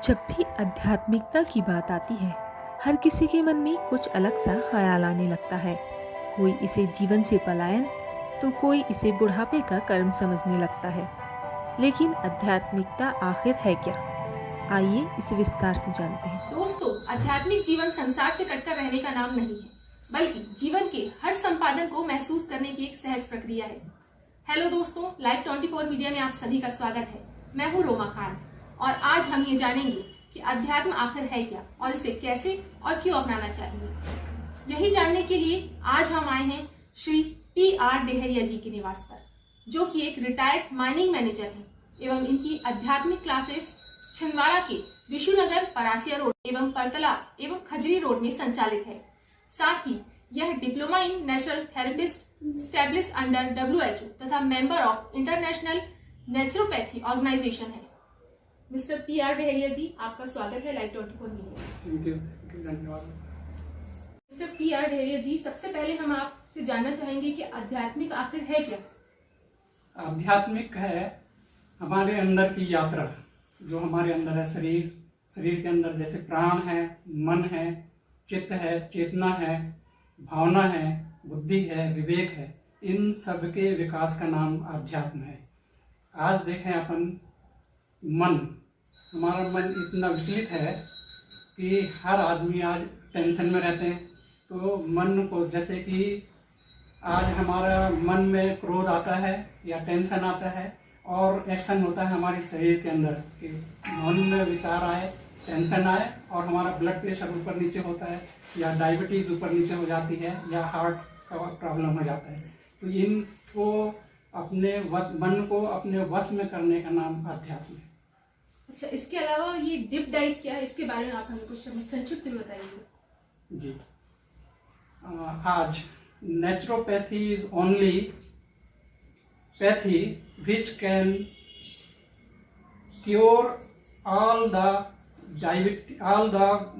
जब भी आध्यात्मिकता की बात आती है, हर किसी के मन में कुछ अलग सा ख्याल आने लगता है। कोई इसे जीवन से पलायन, तो कोई इसे बुढ़ापे का कर्म समझने लगता है। लेकिन आध्यात्मिकता आखिर है क्या? आइए इसे विस्तार से जानते हैं। दोस्तों, आध्यात्मिक जीवन संसार से कटकर रहने का नाम नहीं है, बल्कि जीवन के हर संपादन को महसूस करने की एक सहज प्रक्रिया है। हेलो दोस्तों, लाइव 24 मीडिया में आप सभी का स्वागत है। मैं हूँ रोमा खान और आज हम ये जानेंगे कि अध्यात्म आखिर है क्या और इसे कैसे और क्यों अपनाना चाहिए। यही जानने के लिए आज हम आए हैं श्री PR डेहरिया जी के निवास पर, जो कि एक रिटायर्ड माइनिंग मैनेजर हैं एवं इनकी आध्यात्मिक क्लासेस छिंदवाड़ा के विशुनगर, परासिया रोड एवं परतला एवं खजरी रोड में संचालित है। साथ ही यह diploma in natural therapist establish under WHO तथा member of international naturopathy organisation है। मिस्टर PR डेहरिया जी, आपका स्वागत है लाइव 24 मीडिया। धन्यवाद। मिस्टर PR डेहरिया जी, सबसे पहले हम आपसे जानना चाहेंगे कि आध्यात्मिक आखिर है क्या? आध्यात्मिक है हमारे अंदर की यात्रा, जो हमारे अंदर है। शरीर के अंदर जैसे प्राण है, मन है, चित्त है, चेतना है, भावना है, बुद्धि है, विवेक है, इन सब के विकास का नाम आध्यात्म है। आज देखें अपन हमारा मन इतना विचलित है कि हर आदमी आज टेंशन में रहते हैं। तो मन को, जैसे कि आज हमारा मन में क्रोध आता है या टेंशन आता है और एक्शन होता है हमारे शरीर के अंदर कि मन में विचार आए, टेंशन आए और हमारा ब्लड प्रेशर ऊपर नीचे होता है या डायबिटीज ऊपर नीचे हो जाती है या हार्ट का प्रॉब्लम हो जाता है। तो इनको मन को अपने वश में करने का नाम अध्यात्म है। अच्छा, इसके अलावा ये डिप डाइट क्या है, इसके बारे में आप हमें कुछ संक्षिप्त में बताइए। जी, आज naturopathy is only pathy which can cure all the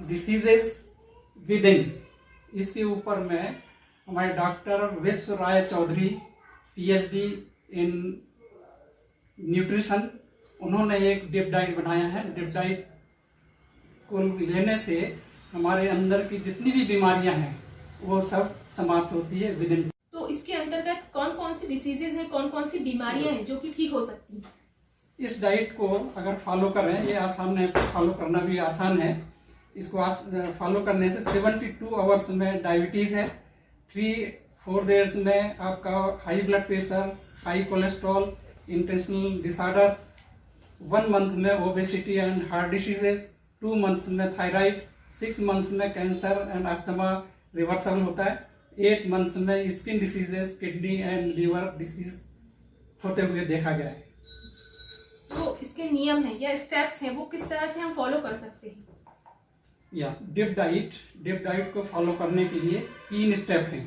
diseases within। इसके ऊपर में हमारे डॉक्टर विश्व राय चौधरी PhD इन न्यूट्रिशन, उन्होंने एक डिप डाइट बनाया है। डिप डाइट को लेने से हमारे अंदर की जितनी भी बीमारियां हैं वो सब समाप्त होती है विदिन। तो इसके अंतर्गत कौन कौन सी डिसीजेज हैं, कौन कौन सी बीमारियां हैं जो कि ठीक हो सकती हैं? इस डाइट को अगर फॉलो करें, ये आसान है, फॉलो करना भी आसान है। इसको फॉलो करने से 72 आवर्स में डायबिटीज है, 3-4 डेज में आपका high blood pressure, high cholesterol, intestinal disorder, 1 month में obesity and heart diseases, 2 months में थायराइड, 6 मंथ्स में कैंसर एंड अस्थमा रिवर्सल होता है, 8 मंथ्स में skin diseases, kidney and liver disease होते हुए देखा गया है। तो इसके नियम हैं या स्टेप्स हैं, वो किस तरह से हम फॉलो कर सकते हैं? या डिप डाइट को फॉलो करने के लिए 3 स्टेप हैं।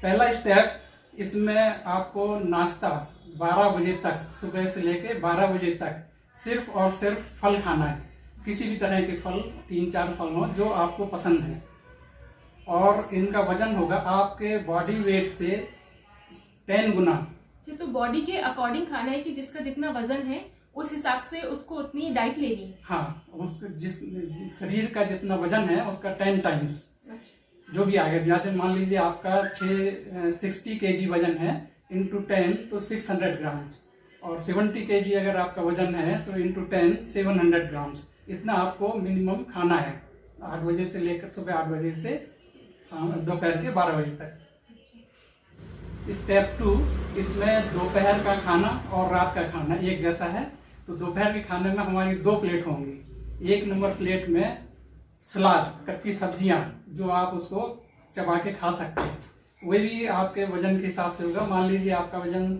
पहला स्टेप, इसमें आपको नाश्ता 12 बजे तक, सुबह से लेकर 12 बजे तक सिर्फ और सिर्फ फल खाना है। किसी भी तरह के फल, 3-4 फल हो जो आपको पसंद है, और इनका वजन होगा आपके बॉडी वेट से 10 गुना। तो बॉडी के अकॉर्डिंग खाना है कि जिसका जितना वजन है उस हिसाब से उसको उतनी डाइट लेनी है। हाँ, उसका जिस शरीर का जितना वजन है उसका 10 टाइम्स जो भी आएगा। जैसे मान लीजिए आपका 60 kg वजन है, इंटू 10 तो 600 ग्राम्स, और 70 kg अगर आपका वजन है तो इंटू 10 700 ग्राम्स। इतना आपको मिनिमम खाना है 8 बजे से लेकर सुबह 8 बजे से दोपहर के 12 बजे तक। स्टेप 2, इसमें दोपहर का खाना और रात का खाना एक जैसा है। तो दोपहर के खाने में हमारी 2 प्लेट होंगी। 1 नंबर प्लेट में सलाद, कच्ची सब्जियां जो आप उसको चबा के खा सकते हैं, वही भी आपके वजन के हिसाब से होगा। मान लीजिए आपका वजन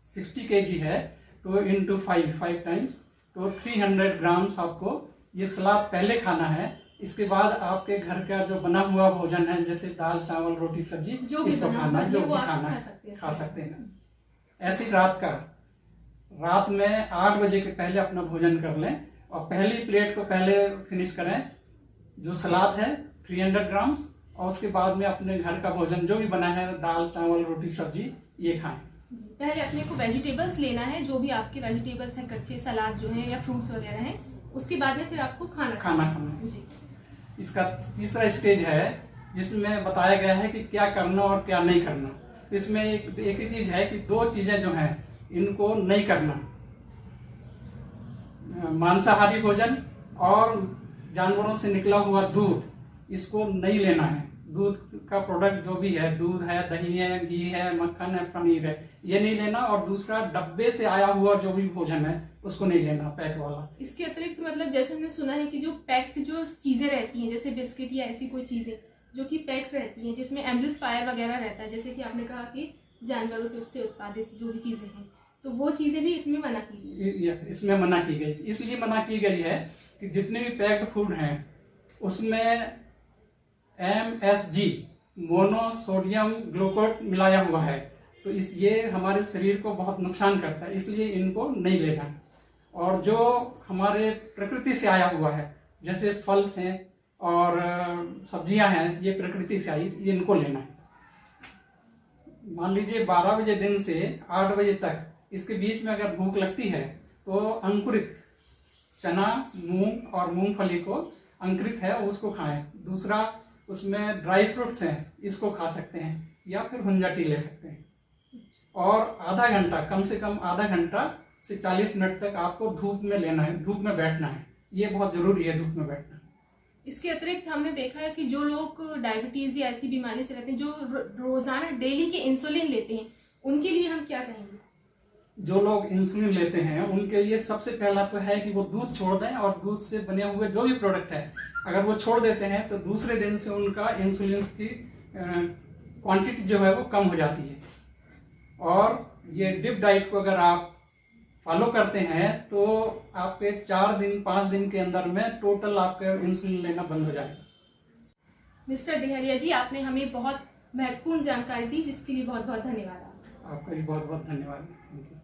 60 kg है तो इंटू 5 टाइम्स, तो 300 ग्राम्स आपको ये सलाद पहले खाना है। इसके बाद आपके घर का जो बना हुआ भोजन है, जैसे दाल, चावल, रोटी, सब्जी, जो भी इसको खाना है, जो भी खाना है खा सकते हैं। ऐसे ही रात में 8 बजे के पहले अपना भोजन कर लें और पहली प्लेट को पहले फिनिश करें, जो सलाद है 300 ग्राम्स, और उसके बाद में अपने घर का भोजन जो भी बना है, दाल, चावल, रोटी, सब्जी, ये खाएं। पहले अपने को वेजिटेबल्स लेना है, जो भी आपके वेजिटेबल्स हैं, कच्चे सलाद जो है या फ्रूट्स वगैरह हैं, उसके बाद में फिर आपको खाना खाना खाना। जी। इसका तीसरा स्टेज है जिसमें बताया गया है कि क्या करना और क्या नहीं करना। इसमें एक ही चीज है कि 2 चीजें जो हैं इनको नहीं करना, मांसाहारी भोजन और जानवरों से निकला हुआ दूध, इसको नहीं लेना है। दूध का प्रोडक्ट जो भी है, दूध है, दही है, घी है, मक्खन है, पनीर है, ये नहीं लेना। और दूसरा, डब्बे से आया हुआ जो भी भोजन है उसको नहीं लेना, पैक वाला। इसके अतिरिक्त मतलब जैसे हमने सुना है कि जो पैक्ड जो चीजें रहती हैं, जैसे बिस्किट या ऐसी कोई चीजें जो कि पैक्ड रहती हैं, जिसमें एम्ब्लिफायर वगैरह रहता है, जैसे कि आपने कहा कि जानवरों के उससे उत्पादित जो भी चीजें हैं, तो वो चीजें भी इसमें मना की गई। इसमें मना की गई, इसलिए मना की गई है कि जितने भी पैक्ड फूड हैं उसमें MSG, मोनोसोडियम ग्लूकोज मिलाया हुआ है, तो ये हमारे शरीर को बहुत नुकसान करता है, इसलिए इनको नहीं लेना है। और जो हमारे प्रकृति से आया हुआ है, जैसे फल हैं और सब्जियां हैं, ये प्रकृति से आई, ये इनको लेना है। मान लीजिए 12 बजे दिन से 8 बजे तक, इसके बीच में अगर भूख लगती है तो अंकुरित चना, मूंग और मूंगफली को अंकुरित है उसको खाएं। दूसरा, उसमें ड्राई फ्रूट्स हैं, इसको खा सकते हैं, या फिर हुंजा टी ले सकते हैं। और आधा घंटा, कम से कम आधा घंटा से 40 मिनट तक आपको धूप में लेना है, धूप में बैठना है, ये बहुत जरूरी है, धूप में बैठना। इसके अतिरिक्त हमने देखा है कि जो लोग डायबिटीज या ऐसी बीमारी से रहते हैं, जो रोजाना डेली के इंसुलिन लेते हैं, उनके लिए हम क्या कहेंगे? जो लोग इंसुलिन लेते हैं उनके लिए सबसे पहला तो है कि वो दूध छोड़ दें, और दूध से बने हुए जो भी प्रोडक्ट है अगर वो छोड़ देते हैं तो दूसरे दिन से उनका इंसुलिन की क्वांटिटी जो है वो कम हो जाती है। और ये डिप डाइट को अगर आप फॉलो करते हैं तो आपके 4 दिन 5 दिन के अंदर में टोटल आपका इंसुलिन लेना बंद हो जाएगा। मिस्टर डेहरिया जी, आपने हमें बहुत महत्वपूर्ण जानकारी दी, जिसके लिए बहुत बहुत धन्यवाद। आपका भी बहुत बहुत धन्यवाद। Thank you.